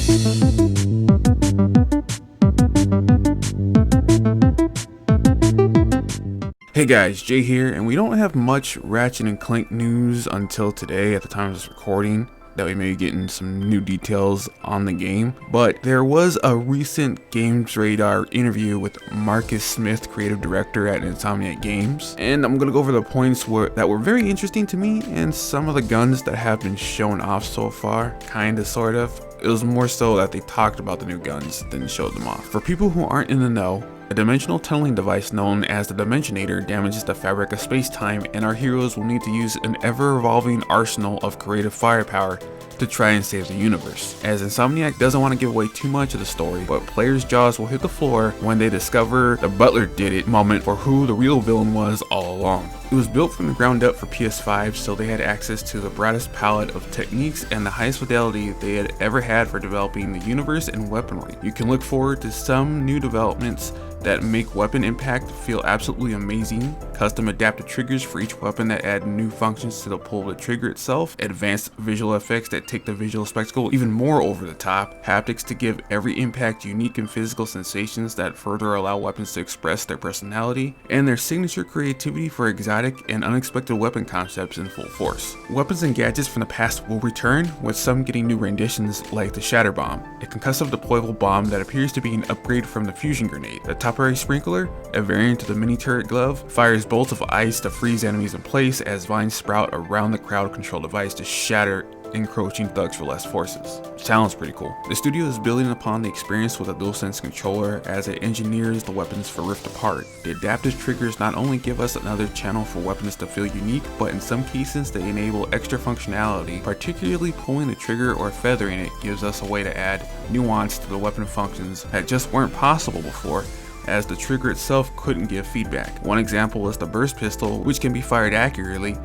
Hey guys, Jay here, and we don't have much Ratchet and Clank news until today at the time of this recording, that we may be getting some new details on the game. But there was a recent Games Radar interview with Marcus Smith, creative director at Insomniac Games, and I'm going to go over the points that were very interesting to me and some of the guns that have been shown off so far, kinda, sort of. It was more so that they talked about the new guns than showed them off. For people who aren't in the know, a dimensional tunneling device known as the Dimensionator damages the fabric of space-time, and our heroes will need to use an ever-evolving arsenal of creative firepower to try and save the universe. As Insomniac doesn't want to give away too much of the story, but players' jaws will hit the floor when they discover the butler did it moment for who the real villain was all along. It was built from the ground up for PS5, so they had access to the broadest palette of techniques and the highest fidelity they had ever had for developing the universe and weaponry. You can look forward to some new developments that make weapon impact feel absolutely amazing, custom adaptive triggers for each weapon that add new functions to the pull of the trigger itself, advanced visual effects that take the visual spectacle even more over the top, haptics to give every impact unique and physical sensations that further allow weapons to express their personality, and their signature creativity for exotic and unexpected weapon concepts in full force. Weapons and gadgets from the past will return, with some getting new renditions like the Shatter Bomb, a concussive deployable bomb that appears to be an upgrade from the Fusion Grenade. The Top Ray Sprinkler, a variant of the mini turret glove, fires bolts of ice to freeze enemies in place as vines sprout around the crowd control device to shatter encroaching thugs for less forces. Sounds pretty cool. The studio is building upon the experience with a DualSense controller as it engineers the weapons for Rift Apart. The adaptive triggers not only give us another channel for weapons to feel unique, but in some cases they enable extra functionality, particularly pulling the trigger or feathering it gives us a way to add nuance to the weapon functions that just weren't possible before, as the trigger itself couldn't give feedback. One example is the burst pistol, which can be fired accurately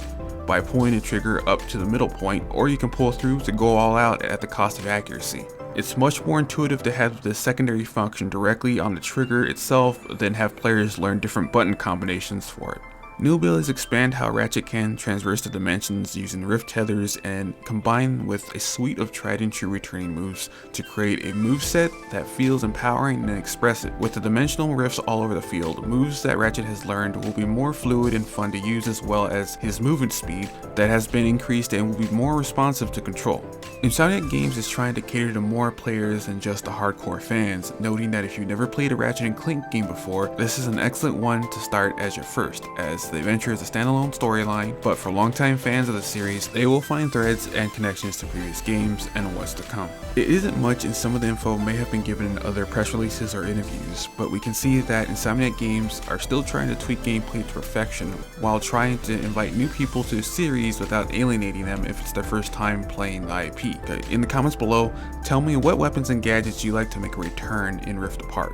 by pulling the trigger up to the middle point, or you can pull through to go all out at the cost of accuracy. It's much more intuitive to have the secondary function directly on the trigger itself than have players learn different button combinations for it. New abilities expand how Ratchet can traverse the dimensions using rift tethers and combine with a suite of tried and true returning moves to create a moveset that feels empowering and expressive. With the dimensional rifts all over the field, moves that Ratchet has learned will be more fluid and fun to use, as well as his movement speed that has been increased and will be more responsive to control. Insomniac Games is trying to cater to more players than just the hardcore fans, noting that if you've never played a Ratchet and Clank game before, this is an excellent one to start as your first, as the adventure is a standalone storyline, but for longtime fans of the series, they will find threads and connections to previous games and what's to come. It isn't much, and some of the info may have been given in other press releases or interviews, but we can see that Insomniac Games are still trying to tweak gameplay to perfection while trying to invite new people to the series without alienating them if it's their first time playing the IP. In the comments below, tell me what weapons and gadgets you like to make a return in Rift Apart.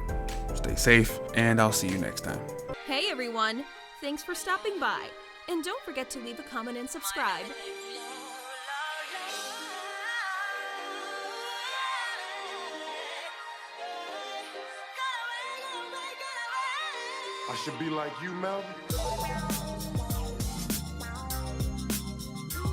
Stay safe, and I'll see you next time. Hey everyone! Thanks for stopping by, and don't forget to leave a comment and subscribe. I should be like you, Melvin.